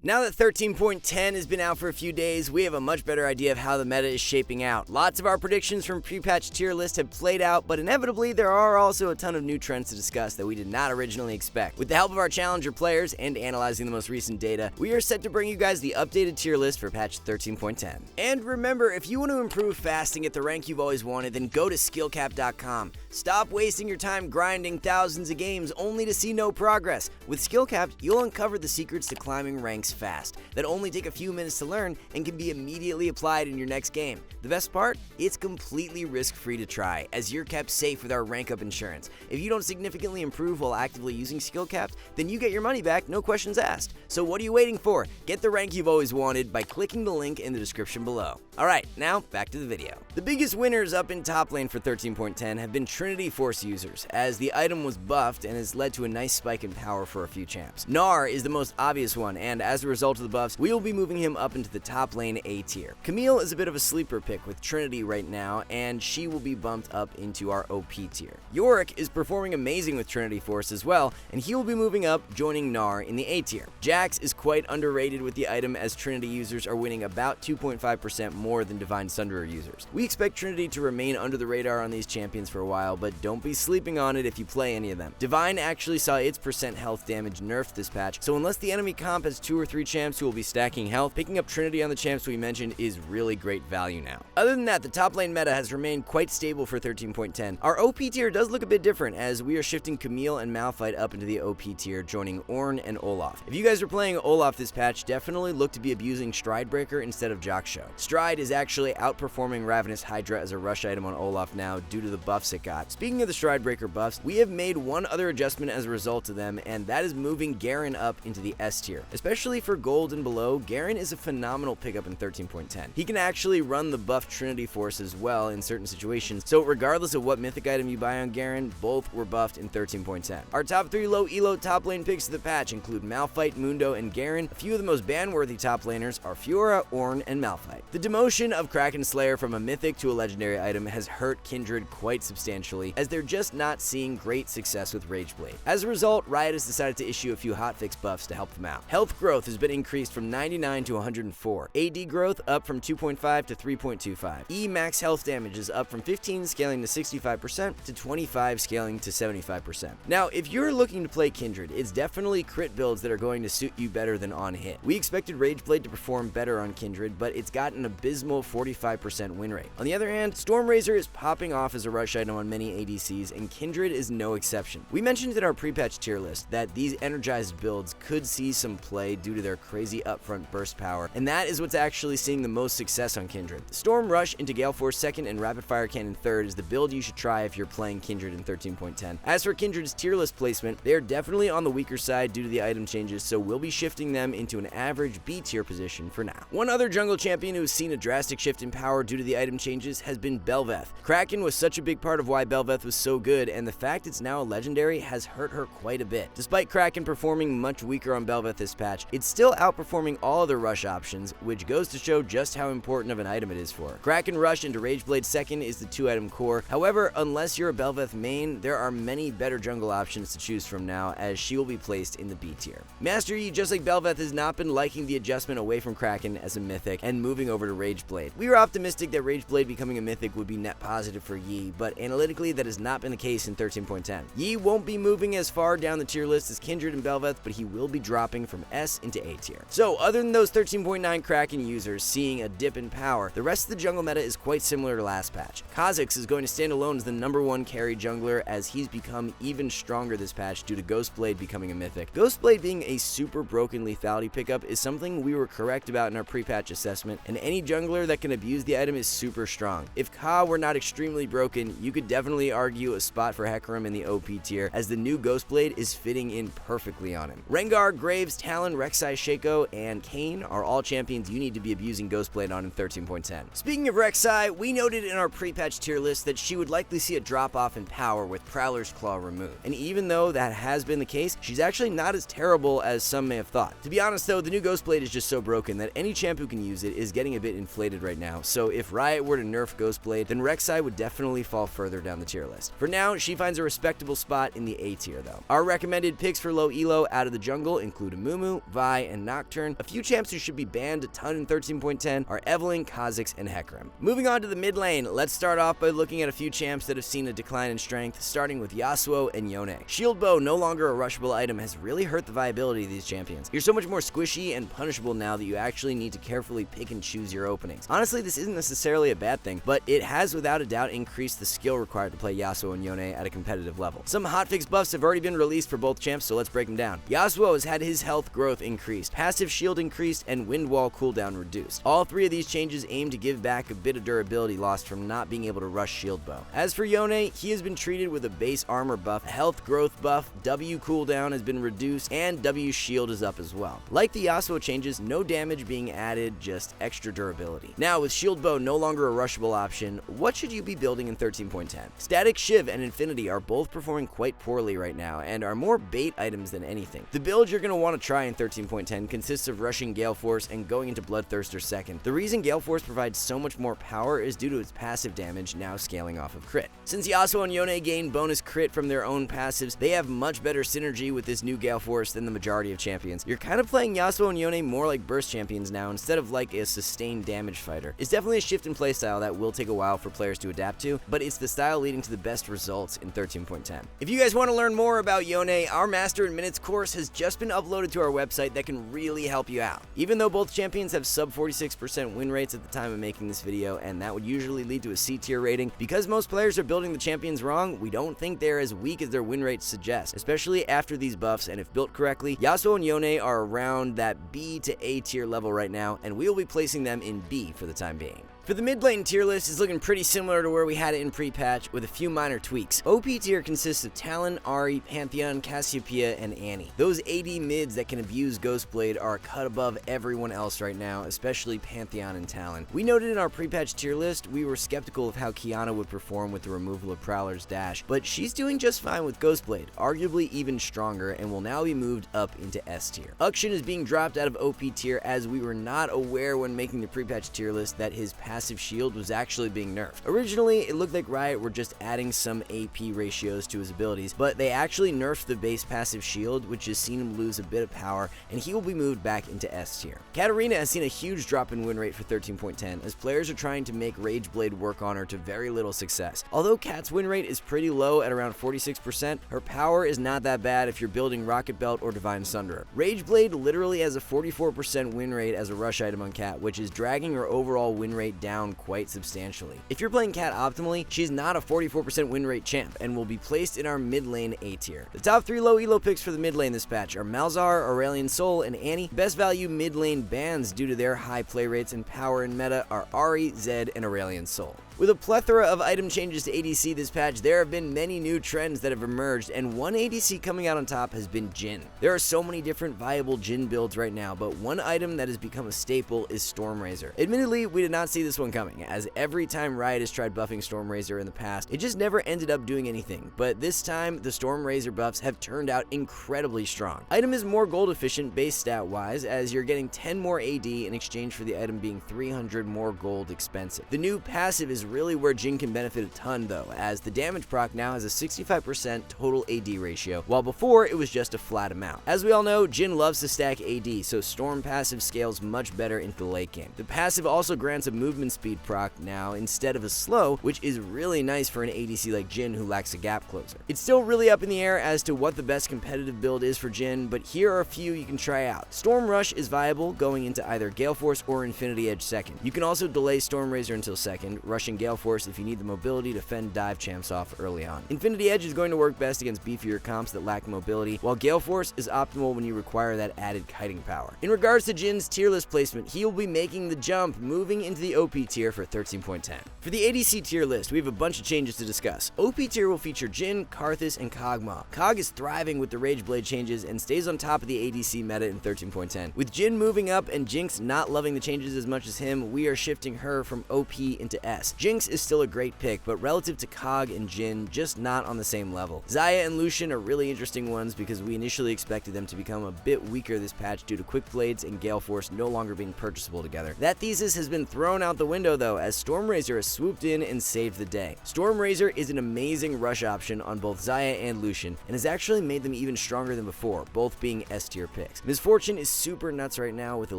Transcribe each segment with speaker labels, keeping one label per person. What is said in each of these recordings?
Speaker 1: Now that 13.10 has been out for a few days, we have a much better idea of how the meta is shaping out. Lots of our predictions from pre-patch tier list have played out, but inevitably there are also a ton of new trends to discuss that we did not originally expect. With the help of our challenger players and analyzing the most recent data, we are set to bring you guys the updated tier list for patch 13.10. And remember, if you want to improve fast and get the rank you've always wanted, then go to SkillCapped.com. Stop wasting your time grinding thousands of games only to see no progress. With SkillCapped, you'll uncover the secrets to climbing ranks fast that only take a few minutes to learn and can be immediately applied in your next game. The best part? It's completely risk-free to try, as you're kept safe with our rank up insurance. If you don't significantly improve while actively using SkillCapped, then you get your money back, no questions asked. So what are you waiting for? Get the rank you've always wanted by clicking the link in the description below. Alright, now back to the video. The biggest winners up in top lane for 13.10 have been Trinity Force users, as the item was buffed and has led to a nice spike in power for a few champs. Gnar is the most obvious one, and as a result of the buffs, we will be moving him up into the top lane A tier. Camille is a bit of a sleeper pick with Trinity right now, and she will be bumped up into our OP tier. Yorick is performing amazing with Trinity Force as well, and he will be moving up, joining Gnar in the A tier. Jax is quite underrated with the item, as Trinity users are winning about 2.5% more than Divine Sunderer users. We expect Trinity to remain under the radar on these champions for a while, but don't be sleeping on it if you play any of them. Divine actually saw its percent health damage nerfed this patch, so unless the enemy comp has 2 or 3 champs who will be stacking health, picking up Trinity on the champs we mentioned is really great value now. Other than that, the top lane meta has remained quite stable for 13.10. Our OP tier does look a bit different, as we are shifting Camille and Malphite up into the OP tier, joining Ornn and Olaf. If you guys are playing Olaf this patch, definitely look to be abusing Stridebreaker instead of Jockshow. Stride is actually outperforming Ravenous Hydra as a rush item on Olaf now due to the buffs it got. Speaking of the Stridebreaker buffs, we have made one other adjustment as a result of them, and that is moving Garen up into the S tier. Especially for gold and below, Garen is a phenomenal pickup in 13.10. He can actually run the buff Trinity Force as well in certain situations, so regardless of what mythic item you buy on Garen, both were buffed in 13.10. Our top 3 low elo top lane picks of the patch include Malphite, Mundo, and Garen. A few of the most ban-worthy top laners are Fiora, Ornn, and Malphite. The demotion of Kraken Slayer from a mythic to a legendary item has hurt Kindred quite substantially, as they're just not seeing great success with Rageblade. As a result, Riot has decided to issue a few hotfix buffs to help them out. Health growth has been increased from 99 to 104. AD growth up from 2.5 to 3.25. E max health damage is up from 15 scaling to 65% to 25 scaling to 75%. Now, if you're looking to play Kindred, it's definitely crit builds that are going to suit you better than on hit. We expected Rageblade to perform better on Kindred, but it's got an abysmal 45% win rate. On the other hand, Stormrazor is popping off as a rush item on many ADCs, and Kindred is no exception. We mentioned in our pre-patch tier list that these energized builds could see some play due to their crazy upfront burst power, and that is what's actually seeing the most success on Kindred. Storm Rush into Gale Force 2nd and Rapid Fire Cannon 3rd is the build you should try if you're playing Kindred in 13.10. As for Kindred's tier list placement, they are definitely on the weaker side due to the item changes, so we'll be shifting them into an average B tier position for now. One other jungle champion who's seen a drastic shift in power due to the item changes has been Bel'Veth. Kraken was such a big part of why Bel'Veth was so good, and the fact it's now a legendary has hurt her quite a bit. Despite Kraken performing much weaker on Bel'Veth this patch, it's still outperforming all other rush options, which goes to show just how important of an item it is for her. Kraken Rush into Rageblade 2nd is the 2-item core. However, unless you're a Bel'Veth main, there are many better jungle options to choose from now, as she will be placed in the B tier. Master Yi, just like Bel'Veth, has not been liking the adjustment away from Kraken as a mythic and moving over to Rageblade. We were optimistic that Rageblade becoming a mythic would be net positive for Yi, but analytically that has not been the case in 13.10. Yi won't be moving as far down the tier list as Kindred and Bel'Veth, but he will be dropping from S into A tier. So other than those 13.9 Kraken users seeing a dip in power, the rest of the jungle meta is quite similar to last patch. Kha'Zix is going to stand alone as the #1 carry jungler, as he's become even stronger this patch due to Ghostblade becoming a mythic. Ghostblade being a super broken lethality pickup is something we were correct about in our pre-patch assessment, and any jungler that can abuse the item is super strong. If Ka were not extremely broken, you could definitely argue a spot for Hecarim in the OP tier, as the new Ghostblade is fitting in perfectly on him. Rengar, Graves, Talon, Rek'Sai, Shaco, and Kayn are all champions you need to be abusing Ghostblade on in 13.10. Speaking of Rek'Sai, we noted in our pre-patch tier list that she would likely see a drop-off in power with Prowler's Claw removed, and even though that has been the case, she's actually not as terrible as some may have thought. To be honest though, the new Ghostblade is just so broken that any champ who can use it is getting a bit inflated right now, so if Riot were to nerf Ghostblade, then Rek'Sai would definitely fall further down the tier list. For now, she finds a respectable spot in the A tier though. Our recommended picks for low elo out of the jungle include Amumu, Vi, Vi, and Nocturne. A few champs who should be banned a ton in 13.10 are Evelynn, Kha'Zix, and Hecarim. Moving on to the mid lane, let's start off by looking at a few champs that have seen a decline in strength, starting with Yasuo and Yone. Shield Bow, no longer a rushable item, has really hurt the viability of these champions. You're so much more squishy and punishable now that you actually need to carefully pick and choose your openings. Honestly, this isn't necessarily a bad thing, but it has without a doubt increased the skill required to play Yasuo and Yone at a competitive level. Some hotfix buffs have already been released for both champs, so let's break them down. Yasuo has had his health growth increased, passive shield increased, and wind wall cooldown reduced. All three of these changes aim to give back a bit of durability lost from not being able to rush shield bow. As for Yone, he has been treated with a base armor buff, health growth buff, W cooldown has been reduced, and W shield is up as well. Like the Yasuo changes, no damage being added, just extra durability. Now, with shield bow no longer a rushable option, what should you be building in 13.10? Static Shiv and Infinity are both performing quite poorly right now and are more bait items than anything. The build you're going to want to try in 13.10 consists of rushing Gale Force and going into Bloodthirster second. The reason Gale Force provides so much more power is due to its passive damage now scaling off of crit. Since Yasuo and Yone gain bonus crit from their own passives, they have much better synergy with this new Gale Force than the majority of champions. You're kind of playing Yasuo and Yone more like burst champions now instead of like a sustained damage fighter. It's definitely a shift in playstyle that will take a while for players to adapt to, but it's the style leading to the best results in 13.10. If you guys want to learn more about Yone, our Master in Minutes course has just been uploaded to our website that can really help you out. Even though both champions have sub 46% win rates at the time of making this video, and that would usually lead to a C tier rating, because most players are building the champions wrong, we don't think they're as weak as their win rates suggest, especially after these buffs, and if built correctly, Yasuo and Yone are around that B to A tier level right now, and we will be placing them in B for the time being. For the mid lane tier list is looking pretty similar to where we had it in pre-patch with a few minor tweaks. OP tier consists of Talon, Ahri, Pantheon, Cassiopeia, and Annie. Those AD mids that can abuse Ghostblade are cut above everyone else right now, especially Pantheon and Talon. We noted in our pre-patch tier list we were skeptical of how Qiyana would perform with the removal of Prowler's dash, but she's doing just fine with Ghostblade, arguably even stronger, and will now be moved up into S tier. Uxin is being dropped out of OP tier as we were not aware when making the pre-patch tier list that his passive shield was actually being nerfed. Originally, it looked like Riot were just adding some AP ratios to his abilities, but they actually nerfed the base passive shield, which has seen him lose a bit of power, and he will be moved back into S tier. Katarina has seen a huge drop in win rate for 13.10 as players are trying to make Rageblade work on her to very little success. Although Kat's win rate is pretty low at around 46%, her power is not that bad if you're building Rocket Belt or Divine Sunderer. Rageblade literally has a 44% win rate as a rush item on Kat, which is dragging her overall win rate down quite substantially. If you're playing Kat optimally, she's not a 44% win rate champ and will be placed in our mid lane A tier. The top 3 low elo picks for the mid lane this patch are Malzahar, Aurelion Sol, and Annie. Best value mid lane bans due to their high play rates and power in meta are Ahri, Zed, and Aurelion Sol. With a plethora of item changes to ADC this patch, there have been many new trends that have emerged, and one ADC coming out on top has been Jhin. There are so many different viable Jhin builds right now, but one item that has become a staple is Stormrazor. Admittedly, we did not see this one coming, as every time Riot has tried buffing Stormrazor in the past, it just never ended up doing anything, but this time, the Stormrazor buffs have turned out incredibly strong. Item is more gold efficient base stat wise, as you're getting 10 more AD in exchange for the item being 300 more gold expensive. The new passive is really where Jhin can benefit a ton though, as the damage proc now has a 65% total AD ratio, while before it was just a flat amount. As we all know, Jhin loves to stack AD, so Storm passive scales much better into the late game. The passive also grants a movement speed proc now instead of a slow, which is really nice for an ADC like Jhin who lacks a gap closer. It's still really up in the air as to what the best competitive build is for Jhin, but here are a few you can try out. Storm Rush is viable going into either Gale Force or Infinity Edge second. You can also delay Stormrazor until second, rushing Gale Force if you need the mobility to fend dive champs off early on. Infinity Edge is going to work best against beefier comps that lack mobility, while Gale Force is optimal when you require that added kiting power. In regards to Jin's tier list placement, he will be making the jump, moving into the OP tier for 13.10. For the ADC tier list, we have a bunch of changes to discuss. OP tier will feature Jhin, Karthus, and Kog'Maw. Kog is thriving with the Rageblade changes and stays on top of the ADC meta in 13.10. With Jhin moving up and Jinx not loving the changes as much as him, we are shifting her from OP into S. Jinx is still a great pick, but relative to Kog and Jhin, just not on the same level. Xayah and Lucian are really interesting ones because we initially expected them to become a bit weaker this patch due to Quick Blades and Gale Force no longer being purchasable together. That thesis has been thrown out the window though, as Stormrazor has swooped in and saved the day. Stormrazor is an amazing rush option on both Xayah and Lucian, and has actually made them even stronger than before, both being S tier picks. Miss Fortune is super nuts right now with the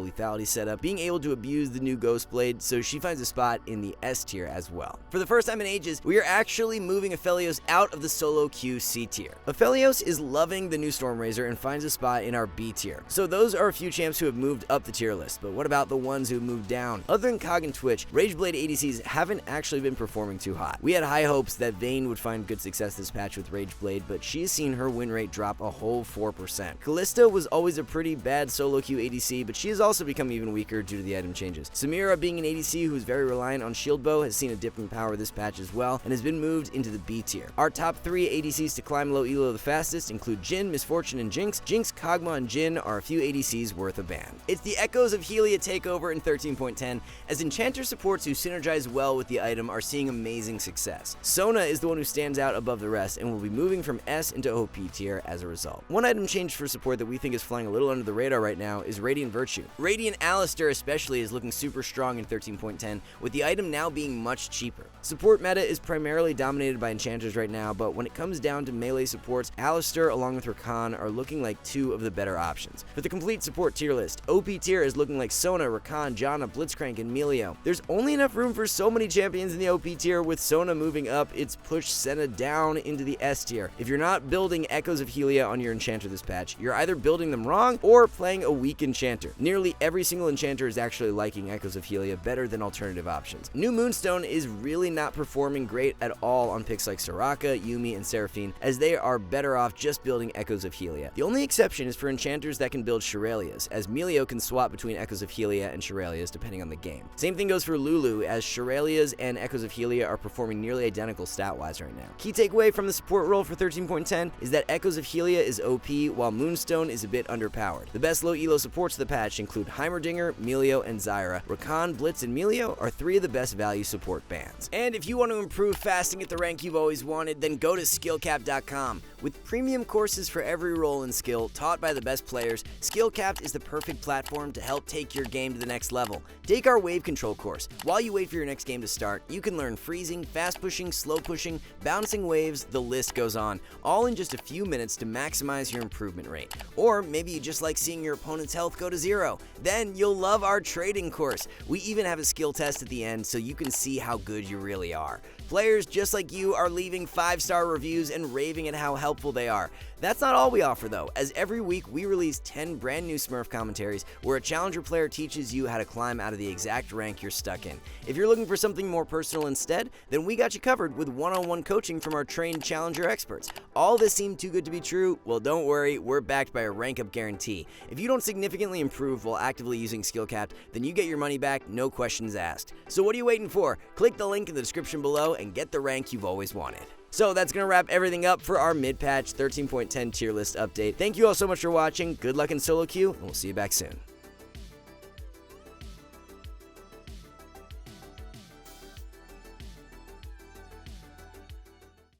Speaker 1: lethality setup, being able to abuse the new Ghost Blade, so she finds a spot in the S tier as well. For the first time in ages, we are actually moving Aphelios out of the solo queue C tier. Aphelios is loving the new Stormrazor and finds a spot in our B tier. So those are a few champs who have moved up the tier list, but what about the ones who moved down? Other than Kog and Twitch, Rageblade ADCs haven't actually been performing too hot. We had high hopes that Vayne would find good success this patch with Rageblade, but she's seen her win rate drop a whole 4%. Kalista was always a pretty bad solo queue ADC, but she has also become even weaker due to the item changes. Samira, being an ADC who's very reliant on shield bow, has seen a dip in power this patch as well, and has been moved into the B tier. Our top 3 ADCs to climb low elo the fastest include Jhin, Miss Fortune, and Jinx. Jinx, Kog'Maw, and Jhin are a few ADCs worth a ban. It's the Echoes of Helia takeover in 13.10, as enchanter supports who synergize well with the item are seeing amazing success. Sona is the one who stands out above the rest and will be moving from S into OP tier as a result. One item change for support that we think is flying a little under the radar right now is Radiant Virtue. Radiant Alistar especially is looking super strong in 13.10, with the item now being much cheaper. Support meta is primarily dominated by enchanters right now, but when it comes down to melee supports, Alistar along with Rakan are looking like two of the better options. For the complete support tier list, OP tier is looking like Sona, Rakan, Janna, Blitzcrank, and Melio. There's only enough room for so many champions in the OP tier. With Sona moving up, it's pushed Senna down into the S tier. If you're not building Echoes of Helia on your enchanter this patch, you're either building them wrong or playing a weak enchanter. Nearly every single enchanter is actually liking Echoes of Helia better than alternative options. New Moonstone is really not performing great at all on picks like Soraka, Yuumi, and Seraphine, as they are better off just building Echoes of Helia. The only exception is for enchanters that can build Shirelias, as Melio can swap between Echoes of Helia and Shirelias depending on the game. Same thing goes for Lulu, as Shirelias and Echoes of Helia are performing nearly identical stat-wise right now. Key takeaway from the support role for 13.10 is that Echoes of Helia is OP, while Moonstone is a bit underpowered. The best low elo supports of the patch include Heimerdinger, Melio, and Zyra. Rakan, Blitz, and Melio are 3 of the best value support bans. And if you want to improve fasting at the rank you've always wanted, then go to SkillCapped.com. With premium courses for every role and skill taught by the best players, SkillCapped is the perfect platform to help take your game to the next level. Take our wave control course. While you wait for your next game to start, you can learn freezing, fast pushing, slow pushing, bouncing waves, the list goes on, all in just a few minutes to maximize your improvement rate. Or maybe you just like seeing your opponent's health go to 0. Then you'll love our trading course. We even have a skill test at the end so you can see how good you really are. Players just like you are leaving 5-star reviews and raving at how helpful they are. That's not all we offer though, as every week we release 10 brand new Smurf commentaries where a challenger player teaches you how to climb out of the exact rank you're stuck in. If you're looking for something more personal instead, then we got you covered with one-on-one coaching from our trained challenger experts. All this seemed too good to be true? Well, don't worry, we're backed by a rank up guarantee. If you don't significantly improve while actively using SkillCapped, then you get your money back, no questions asked. So what are you waiting for? Click the link in the description below and get the rank you've always wanted. So that's going to wrap everything up for our mid-patch 13.10 tier list update. Thank you all so much for watching, good luck in solo queue, and we'll see you back soon.